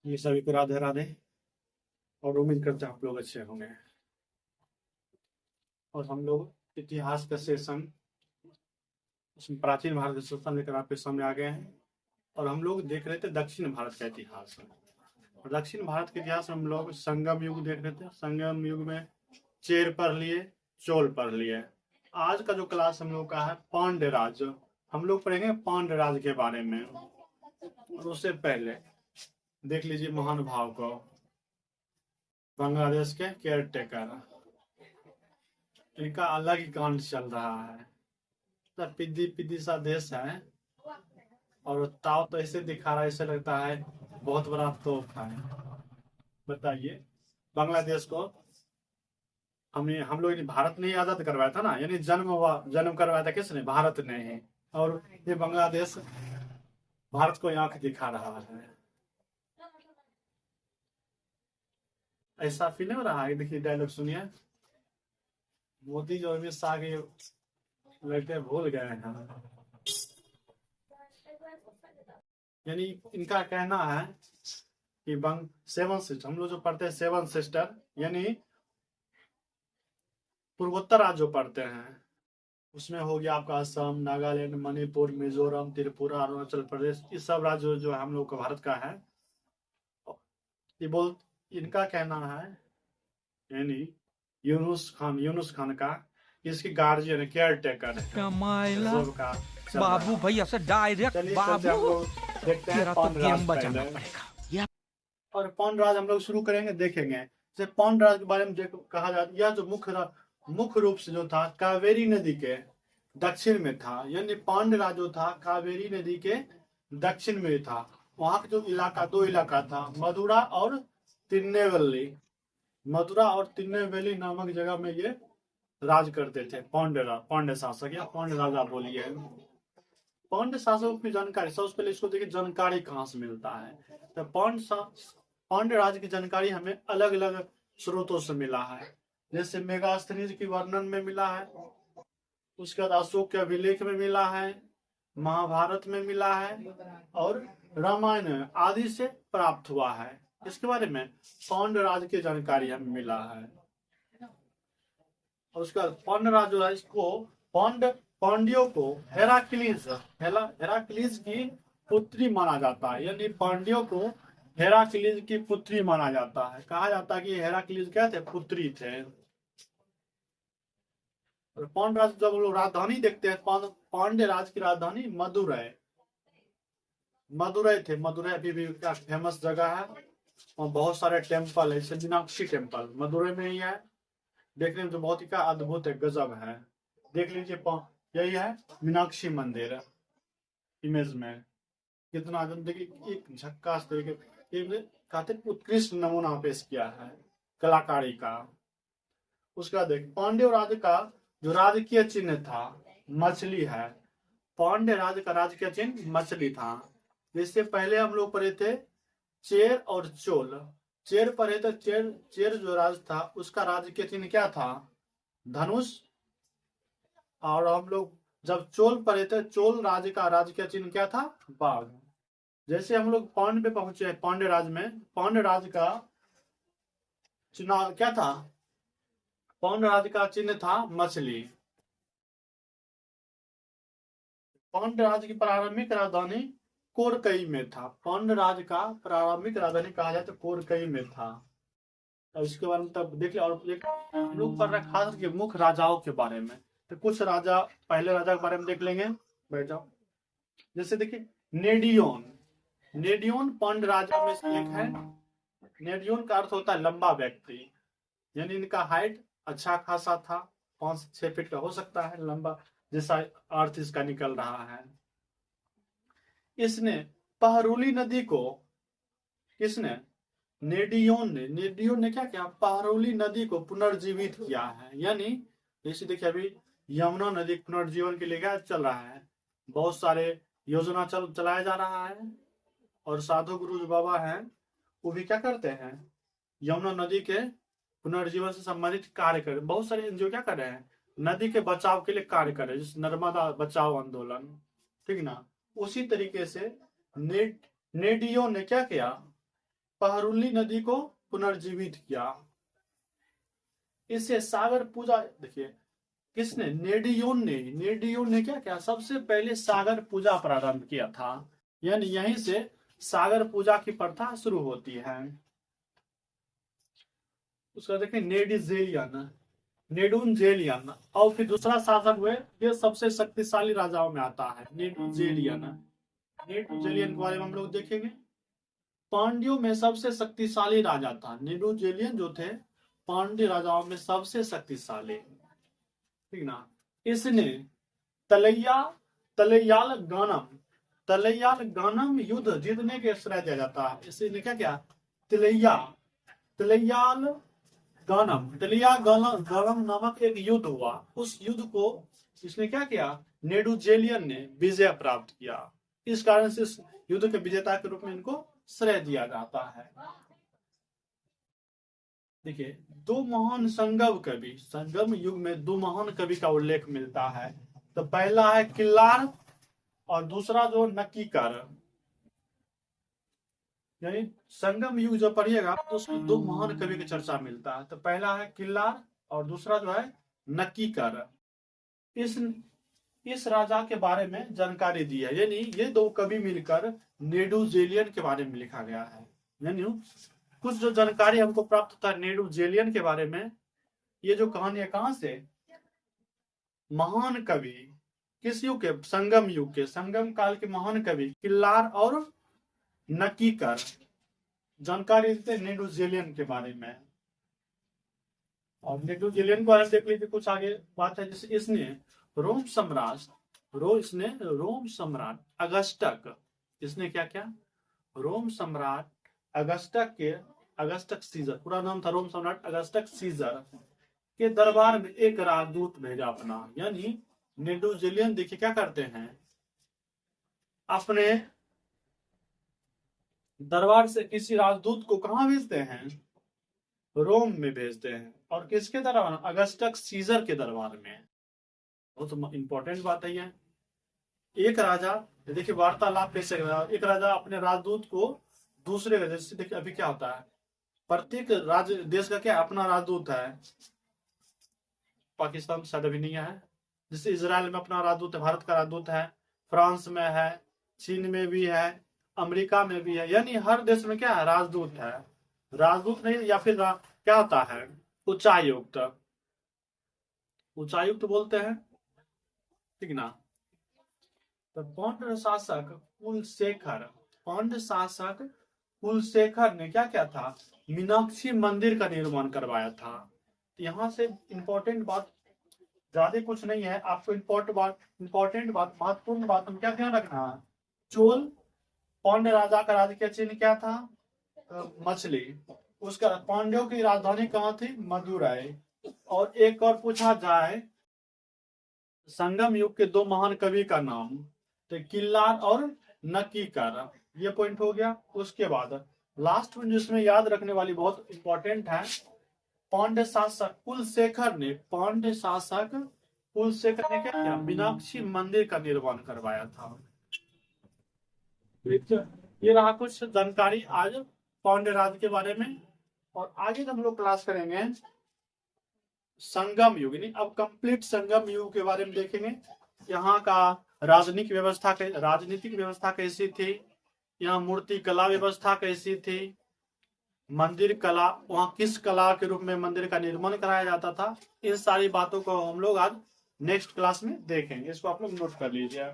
ये सभी को राधे राधे। और उम्मीद करते हैं आप लोग अच्छे होंगे। और हम लोग इतिहास का सेशन, उसमें प्राचीन भारत का सेशन लेकर आपके सामने आ गए हैं। और हम लोग देख रहे थे दक्षिण भारत का इतिहास। और दक्षिण भारत के इतिहास में हम लोग संगम युग देख रहे थे। संगम युग में चेर पढ़ लिए, चोल पढ़ लिए। आज का जो क्लास हम लोग का है पांड्य राज। हम लोग पढ़ेंगे पांड्य राज के बारे में। और उससे पहले देख लीजिए महानुभाव को, बांग्लादेश के केयर टेकर। इनका अलग ही कांड चल रहा है। तो पिद्दी पिद्दी सा देश है। और ताव तो ऐसे दिखा रहा है, ऐसे लगता है बहुत बड़ा तोप है। बताइए, बांग्लादेश को हम लोग ने, भारत ने ही आजाद करवाया था ना, यानी जन्म करवाया था किसने? भारत ने ही। और ये बांग्लादेश भारत को आंख दिखा रहा है। ऐसा फील हो रहा है। देखिए डायलॉग सुनिए। मोदी जो अमित शाह के लगते भूल गए हैं। यानी इनका कहना है कि सेवन सिस्टर, हम लोग जो पढ़ते हैं सेवन सिस्टर, यानी पूर्वोत्तर राज्य जो पढ़ते हैं, उसमें हो गया आपका असम, नागालैंड, मणिपुर, मिजोरम, त्रिपुरा, अरुणाचल प्रदेश। इस सब राज्य जो हम लोग का भारत का है, ये बोल इनका कहना है, यानी यूनुस खान का, इसकी गार्जियन केयर टेकर का बाबू भाई ऐसे डायरेक्ट बाबू देखते हैं तेरा तो गेम बचाना पहले। पड़ेगा। और पांड्य राज हम लोग शुरू करेंगे, देखेंगे जैसे पांड्य राज के बारे में कहा जाता है। यह जो मुख्य रूप से जो था कावेरी नदी के दक्षिण में था। यानी पांड्य राज जो था कावेरी नदी के दक्षिण में था। वहां का जो इलाका, दो इलाका था, मदुरा और तिरुनेलवेली। मदुरा और तिरुनेलवेली नामक जगह में ये राज करते थे पांड्य शासक, या पांड्य राजा बोलिए। पांड्य शासकों की जानकारी, सबसे पहले इसको देखिए जानकारी कहाँ से मिलता है। तो पांड्य राज की जानकारी हमें अलग अलग स्रोतों से मिला है। जैसे मेगास्थनीज की वर्णन में मिला है, उसके बाद अशोक के अभिलेख में मिला है, महाभारत में मिला है, और रामायण आदि से प्राप्त हुआ है। इसके बारे में पांड्य राज की जानकारी हमें मिला है। और उसका पांड्य राज जो है, इसको पांड्यों को हेराक्लीज की पुत्री माना जाता है। यानी पांड्यों को हेराक्लीज की पुत्री माना जाता है। कहा जाता है कि हेराक्लीज क्या थे? पुत्री थे। और पांड्य राज जब लोग राजधानी देखते हैं, पांड्य राज की राजधानी मदुरै थे। मदुरै अभी भी क्या फेमस जगह है। और बहुत सारे टेम्पल है, जैसे मीनाक्षी टेम्पल मदुरै में ही है। देखने में तो बहुत ही क्या अद्भुत है, गजब है। देख लीजिए, यही है मीनाक्षी मंदिर इमेज में। कितना देखिए, एक झक्कास तरीके कहते उत्कृष्ट नमूना पेश किया है कलाकारी का। उसका देख, पांड्य राज का जो राजकीय चिन्ह था मछली है। पांड्य राज का राजकीय चिन्ह मछली था। जिससे पहले हम लोग पढ़े थे चेर और चोल। चेर पढ़े थे, चेर जो राज था उसका राजकीय चिन्ह क्या था? धनुष। और हम लोग जब चोल पढ़े थे, चोल राज का राजकीय चिन्ह क्या था? बाघ। जैसे हम लोग पांड्य पे पहुंचे, पांड्य राज में, पांड्य राज का चुनाव क्या था? पांड्य राज का चिन्ह था मछली। पांड्य राज की प्रारंभिक राजधानी कोरकई में था। पांड्य राज का प्रारंभिक राजधानी कहा जाए तो कोरकई में था। अब इसके बारे में तब देख लिया। और हम लोग पढ़ रहे खास करके मुख्य राजाओं के बारे में। तो कुछ राजा, पहले राजा के बारे में देख लेंगे। बैठ जाओ। जैसे देखिए नेडियोन पांड्य राजा में से एक है। नेडियोन का अर्थ होता है लंबा व्यक्ति। यानी इनका हाइट अच्छा खासा था, 5 से 6 फीट का हो सकता है लंबा, जैसा अर्थ इसका निकल रहा है। इसने पहरुली नदी को, किसने? नेडियोन ने क्या किया? पहरुली नदी को पुनर्जीवित किया है। यानी जैसे देखिए, अभी यमुना नदी पुनर्जीवन के लिए क्या चल रहा है? बहुत सारे योजना चलाया जा रहा है। और साधु गुरु जो बाबा हैं, वो भी क्या करते हैं? यमुना नदी के पुनर्जीवन से संबंधित कार्य कर, बहुत सारे एनजीओ क्या कर रहे हैं? नदी के बचाव के लिए कार्य कर रहे हैं, जैसे नर्मदा बचाओ आंदोलन, ठीक ना। उसी तरीके से नेडियो ने क्या किया? पहरुली नदी को पुनर्जीवित किया। इससे सागर पूजा, देखिए किसने, नेडियोन ने क्या किया, सबसे पहले सागर पूजा प्रारंभ किया था। यानी यहीं से सागर पूजा की प्रथा शुरू होती है। उसका देखिए नेडुंजेलियन, और फिर दूसरा शासक हुए, ये सबसे शक्तिशाली राजाओं में आता है नेडुंजेलियन के बारे में हम लोग देखेंगे। पांड्यों में सबसे शक्तिशाली राजा था नेडुंजेलियन, जो थे पांड्य राजाओं में सबसे शक्तिशाली, ठीक ना। इसने तलैयाल गानम युद्ध जीतने के श्रेय दिया जाता है। इसने क्या किया, तलैयाल गानम नामक एक युद्ध हुआ। उस युद्ध को इसने क्या किया, नेडुंजेलियन ने विजय प्राप्त किया। इस कारण से इस युद्ध के विजेता के रूप में इनको श्रेय दिया जाता है। देखिए दो महान संगम युग में दो महान कवि का उल्लेख मिलता है। तो पहला है किल्लार और दूसरा जो नक्कीकर। यानी संगम युग जब पढ़िएगा तो उसमें दो महान कवि की चर्चा मिलता है। तो पहला है किल्लार और दूसरा जो है नक्कीकर। इस राजा के बारे में जानकारी दी है। यानी ये दो कवि मिलकर नेडुंजेलियन के बारे में लिखा गया है। यानी कुछ जो जानकारी हमको प्राप्त होता है नेडुंजेलियन के बारे में, ये जो कहानी है कहां से, महान कवि किस युग के, संगम युग के, संगम काल के महान कवि किल्लार और नक्कीकर जानकारी देते नेडुंजेलियन के बारे में। और नेडुंजेलियन के बारे में देख लीजिए, कुछ आगे बात है। जैसे इसने रोम सम्राट अगस्टक, इसने क्या किया, रोम सम्राट अगस्टक सीजर, पूरा नाम था रोम सम्राट अगस्टक सीजर के दरबार में एक राजदूत भेजा अपना। यानी नेडुंजेलियन देखिए क्या करते हैं, अपने दरबार से किसी राजदूत को कहां भेजते हैं, रोम में भेजते हैं। और किसके दरबार, अगस्टक सीजर के दरबार में। बहुत इंपॉर्टेंट बात है ये। एक राजा, देखिए वार्तालाप कैसे, एक राजा अपने राजदूत को दूसरे का, जैसे देखिए अभी क्या होता है, प्रत्येक राज्य देश का क्या अपना राजदूत है। पाकिस्तान शायद अभी नहीं है। जैसे इजराइल में अपना राजदूत है, भारत का राजदूत है, फ्रांस में है, चीन में भी है, अमेरिका में भी है। यानी हर देश में क्या है, राजदूत है। राजदूत नहीं, या फिर क्या होता है, उच्चायुक्त बोलते हैं, ठीक ना। तो पांड्य शासक कुलशेखर ने क्या किया था, मीनाक्षी मंदिर का निर्माण करवाया था। यहाँ से इंपॉर्टेंट बात, ज्यादा कुछ नहीं है, आपको इंपॉर्टेंट बात, महत्वपूर्ण बात हम क्या ध्यान रखना है, चोल पांड्य राजा का राजकीय चिन्ह क्या था, मछली। उसका पांड्यों की राजधानी कहाँ थी, मदुरै। और एक और पूछा जाए संगम युग के दो महान कवि का नाम, तो किल्लार और नक्कीकर, ये पॉइंट हो गया। उसके बाद लास्ट में जिसमें याद रखने वाली बहुत इंपॉर्टेंट है, पांड्य शासक कुलशेखर ने क्या किया, मीनाक्षी मंदिर का निर्माण करवाया था। ये रहा कुछ जानकारी आज पांड्य राज के बारे में। और आगे हम लोग क्लास करेंगे संगम युग, यानी अब कंप्लीट संगम युग के बारे में देखेंगे। यहाँ का राजनीतिक व्यवस्था कैसी थी, यहाँ मूर्ति कला व्यवस्था कैसी थी, मंदिर कला, वहाँ किस कला के रूप में मंदिर का निर्माण कराया जाता था। इन सारी बातों को हम लोग आज नेक्स्ट क्लास में देखेंगे। इसको आप लोग नोट कर लीजिए।